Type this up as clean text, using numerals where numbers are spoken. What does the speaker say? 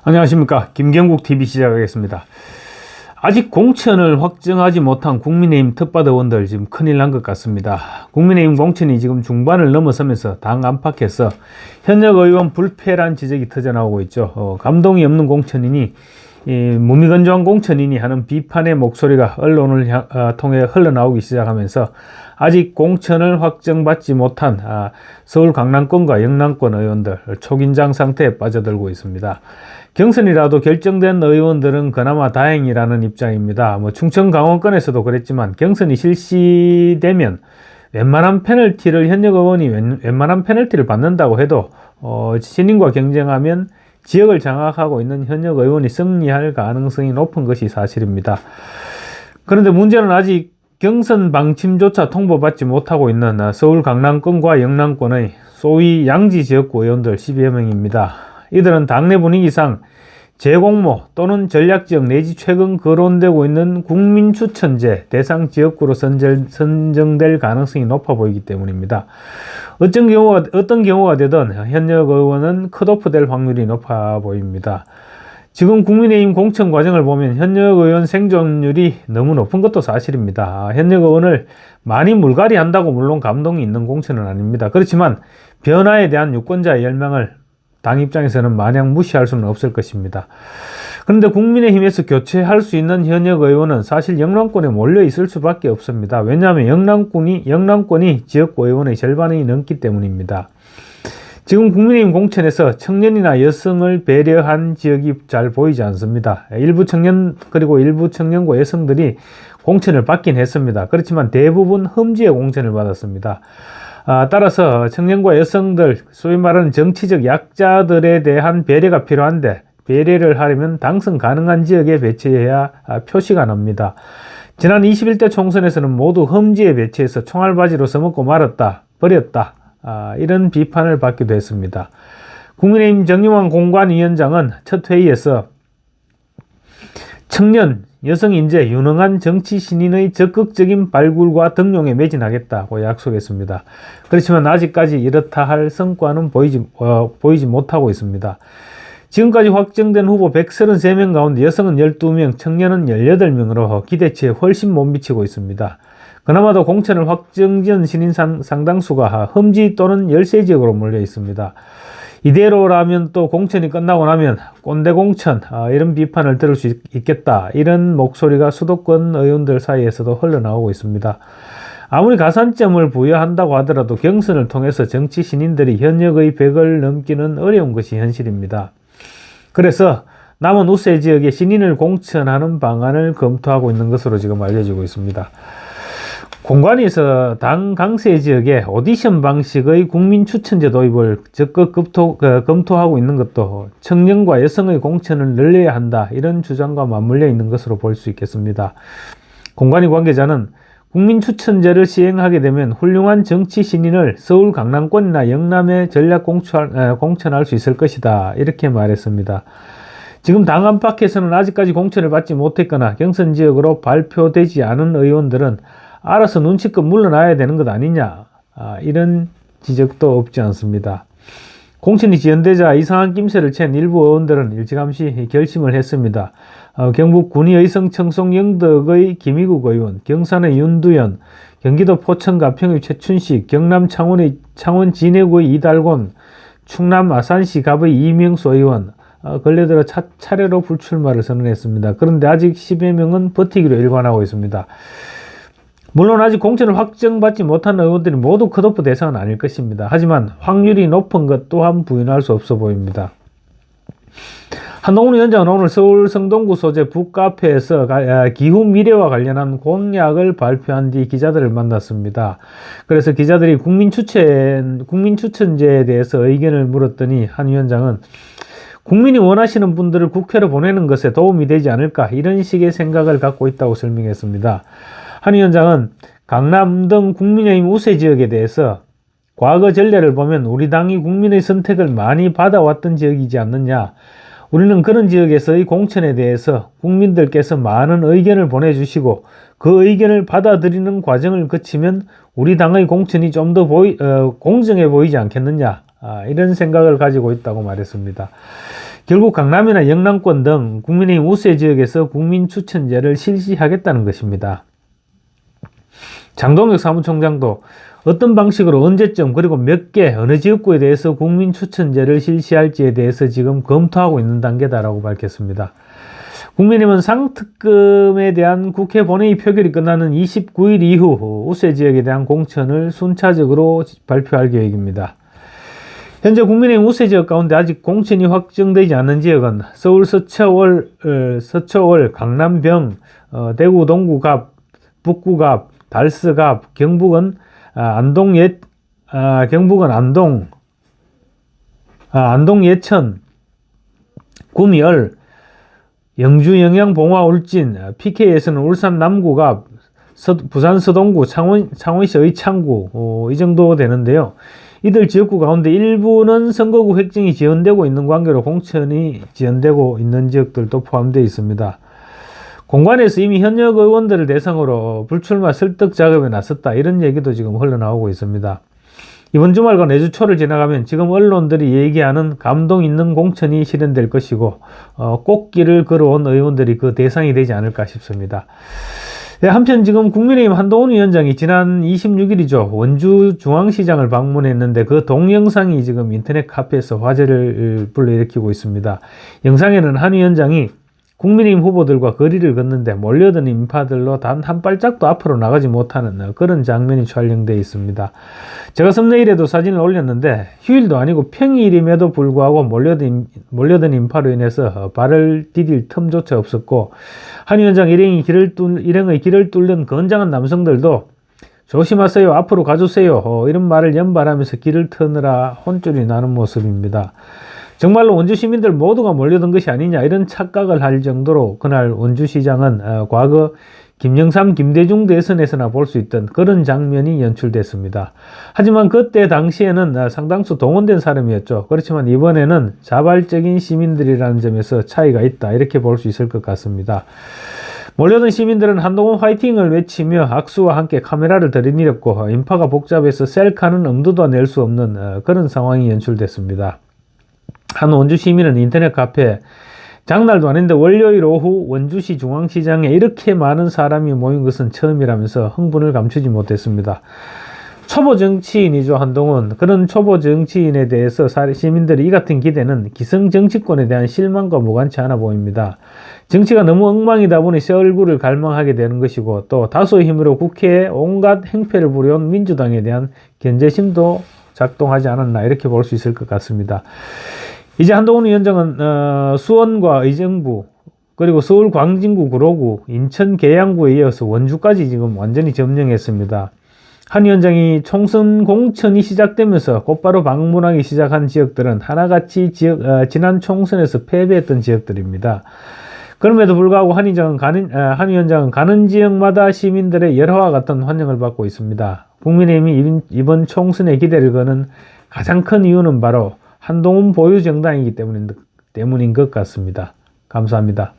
안녕하십니까. 김경국 TV 시작하겠습니다. 아직 공천을 확정하지 못한 국민의힘 텃밭의원들 지금 큰일 난 것 같습니다. 국민의힘 공천이 지금 중반을 넘어서면서 당 안팎에서 현역 의원 불패란 지적이 터져나오고 있죠. 감동이 없는 공천이니 무미건조한 공천이니 하는 비판의 목소리가 언론을 통해 흘러나오기 시작하면서 아직 공천을 확정받지 못한 서울 강남권과 영남권 의원들 초긴장 상태에 빠져들고 있습니다. 경선이라도 결정된 의원들은 그나마 다행이라는 입장입니다. 충청 강원권에서도 그랬지만 경선이 실시되면 웬만한 페널티를 현역 의원이 웬만한 페널티를 받는다고 해도 신인과 경쟁하면 지역을 장악하고 있는 현역 의원이 승리할 가능성이 높은 것이 사실입니다. 그런데 문제는 아직 경선 방침조차 통보받지 못하고 있는 서울 강남권과 영남권의 소위 양지 지역구 의원들 10여 명입니다. 이들은 당내 분위기상 재공모 또는 전략지역 내지 최근 거론되고 있는 국민추천제 대상 지역구로 선정될 가능성이 높아 보이기 때문입니다. 어떤 경우가 되든 현역 의원은 컷오프 될 확률이 높아 보입니다. 지금 국민의힘 공천 과정을 보면 현역 의원 생존율이 너무 높은 것도 사실입니다. 현역 의원을 많이 물갈이한다고 물론 감동이 있는 공천은 아닙니다. 그렇지만 변화에 대한 유권자의 열망을 당 입장에서는 마냥 무시할 수는 없을 것입니다. 그런데 국민의힘에서 교체할 수 있는 현역 의원은 사실 영남권에 몰려 있을 수밖에 없습니다. 왜냐하면 영남권이 지역구 의원의 절반이 넘기 때문입니다. 지금 국민의힘 공천에서 청년이나 여성을 배려한 지역이 잘 보이지 않습니다. 일부 청년과 여성들이 공천을 받긴 했습니다. 그렇지만 대부분 험지의 공천을 받았습니다. 따라서 청년과 여성들, 소위 말하는 정치적 약자들에 대한 배려가 필요한데 배려를 하려면 당선 가능한 지역에 배치해야 표시가 납니다. 지난 21대 총선에서는 모두 험지에 배치해서 총알바지로 써먹고 말았다, 버렸다, 이런 비판을 받기도 했습니다. 국민의힘 정용환 공관위원장은 첫 회의에서 청년, 여성 인재, 유능한 정치 신인의 적극적인 발굴과 등용에 매진하겠다고 약속했습니다. 그렇지만 아직까지 이렇다 할 성과는 보이지 못하고 있습니다. 지금까지 확정된 후보 133명 가운데 여성은 12명, 청년은 18명으로 기대치에 훨씬 못 미치고 있습니다. 그나마도 공천을 확정지은 신인 상당수가 험지 또는 열세 지역으로 몰려 있습니다. 이대로라면 또 공천이 끝나고 나면 꼰대 공천, 이런 비판을 들을 수 있겠다, 이런 목소리가 수도권 의원들 사이에서도 흘러나오고 있습니다. 아무리 가산점을 부여한다고 하더라도 경선을 통해서 정치 신인들이 현역의 100을 넘기는 어려운 것이 현실입니다. 그래서 남은 우세 지역에 신인을 공천하는 방안을 검토하고 있는 것으로 지금 알려지고 있습니다. 공관위에서 당 강세 지역에 오디션 방식의 국민추천제 도입을 적극 검토하고 있는 것도 청년과 여성의 공천을 늘려야 한다, 이런 주장과 맞물려 있는 것으로 볼 수 있겠습니다. 공관위 관계자는 국민추천제를 시행하게 되면 훌륭한 정치 신인을 서울 강남권이나 영남에 전략 공천할 수 있을 것이다, 이렇게 말했습니다. 지금 당 안팎에서는 아직까지 공천을 받지 못했거나 경선 지역으로 발표되지 않은 의원들은 알아서 눈치껏 물러나야 되는 것 아니냐, 이런 지적도 없지 않습니다. 공천이 지연되자 이상한 낌새를 챈 일부 의원들은 일찌감치 결심을 했습니다. 경북 군위의성 청송 영덕의 김희국 의원, 경산의 윤두현, 경기도 포천 가평의 최춘식, 경남 창원 진해구의 이달곤, 충남 아산시 갑의 이명수 의원, 근래들어 차례로 불출마를 선언했습니다. 그런데 아직 10여 명은 버티기로 일관하고 있습니다. 물론 아직 공천을 확정받지 못한 의원들이 모두 컷오프 대상은 아닐 것입니다. 하지만 확률이 높은 것 또한 부인할 수 없어 보입니다. 한동훈 위원장은 오늘 서울 성동구 소재 북카페에서 기후 미래와 관련한 공약을 발표한 뒤 기자들을 만났습니다. 그래서 기자들이 국민추천제에 대해서 의견을 물었더니 한 위원장은 국민이 원하시는 분들을 국회로 보내는 것에 도움이 되지 않을까, 이런 식의 생각을 갖고 있다고 설명했습니다. 한 위원장은 강남 등 국민의힘 우세 지역에 대해서 과거 전례를 보면 우리 당이 국민의 선택을 많이 받아왔던 지역이지 않느냐, 우리는 그런 지역에서의 공천에 대해서 국민들께서 많은 의견을 보내주시고 그 의견을 받아들이는 과정을 거치면 우리 당의 공천이 좀 더 공정해 보이지 않겠느냐, 이런 생각을 가지고 있다고 말했습니다. 결국 강남이나 영남권 등 국민의힘 우세 지역에서 국민추천제를 실시하겠다는 것입니다. 장동혁 사무총장도 어떤 방식으로 언제쯤 그리고 몇 개 어느 지역구에 대해서 국민추천제를 실시할지에 대해서 지금 검토하고 있는 단계다라고 밝혔습니다. 국민의힘은 상특검에 대한 국회 본회의 표결이 끝나는 29일 이후 우세 지역에 대한 공천을 순차적으로 발표할 계획입니다. 현재 국민의힘 우세 지역 가운데 아직 공천이 확정되지 않은 지역은 서울 서초월, 강남 병, 대구 동구갑, 북구갑, 달서갑, 경북은 안동 예천, 구미을, 영주 영양 봉화 울진, PK에서는 울산 남구갑, 부산 서동구, 창원시 의창구 이 정도 되는데요. 이들 지역구 가운데 일부는 선거구 획정이 지연되고 있는 관계로 공천이 지연되고 있는 지역들도 포함되어 있습니다. 공관에서 이미 현역 의원들을 대상으로 불출마 설득 작업에 나섰다, 이런 얘기도 지금 흘러나오고 있습니다. 이번 주말과 내주 초를 지나가면 지금 언론들이 얘기하는 감동 있는 공천이 실현될 것이고 꽃길을 걸어온 의원들이 그 대상이 되지 않을까 싶습니다. 한편 지금 국민의힘 한동훈 위원장이 지난 26일이죠. 원주 중앙시장을 방문했는데 그 동영상이 지금 인터넷 카페에서 화제를 불러일으키고 있습니다. 영상에는 한 위원장이 국민의힘 후보들과 거리를 걷는데 몰려든 인파들로 단 한 발짝도 앞으로 나가지 못하는 그런 장면이 촬영되어 있습니다. 제가 썸네일에도 사진을 올렸는데 휴일도 아니고 평일임에도 불구하고 몰려든 인파로 인해서 발을 디딜 틈조차 없었고, 한 위원장 일행의 길을 뚫는 건장한 남성들도 조심하세요, 앞으로 가주세요 이런 말을 연발하면서 길을 트느라 혼쭐이 나는 모습입니다. 정말로 원주 시민들 모두가 몰려든 것이 아니냐, 이런 착각을 할 정도로 그날 원주시장은 과거 김영삼, 김대중 대선에서나 볼 수 있던 그런 장면이 연출됐습니다. 하지만 그때 당시에는 상당수 동원된 사람이었죠. 그렇지만 이번에는 자발적인 시민들이라는 점에서 차이가 있다, 이렇게 볼 수 있을 것 같습니다. 몰려든 시민들은 한동훈 화이팅을 외치며 악수와 함께 카메라를 들이밀었고, 인파가 복잡해서 셀카는 엄두도 낼 수 없는 그런 상황이 연출됐습니다. 한 원주 시민은 인터넷 카페에 장날도 아닌데 월요일 오후 원주시 중앙시장에 이렇게 많은 사람이 모인 것은 처음이라면서 흥분을 감추지 못했습니다. 초보 정치인이죠, 한동훈. 그런 초보 정치인에 대해서 시민들의 이 같은 기대는 기성 정치권에 대한 실망과 무관치 않아 보입니다. 정치가 너무 엉망이다 보니 새 얼굴을 갈망하게 되는 것이고, 또 다수의 힘으로 국회에 온갖 행패를 부려온 민주당에 대한 견제심도 작동하지 않았나, 이렇게 볼 수 있을 것 같습니다. 이제 한동훈 위원장은 수원과 의정부, 그리고 서울 광진구, 구로구, 인천 계양구에 이어서 원주까지 지금 완전히 점령했습니다. 한 위원장이 총선 공천이 시작되면서 곧바로 방문하기 시작한 지역들은 하나같이 지난 총선에서 패배했던 지역들입니다. 그럼에도 불구하고 한 위원장은 가는 지역마다 시민들의 열화와 같은 환영을 받고 있습니다. 국민의힘이 이번 총선에 기대를 거는 가장 큰 이유는 바로 한동훈 보유 정당이기 때문인 것 같습니다. 감사합니다.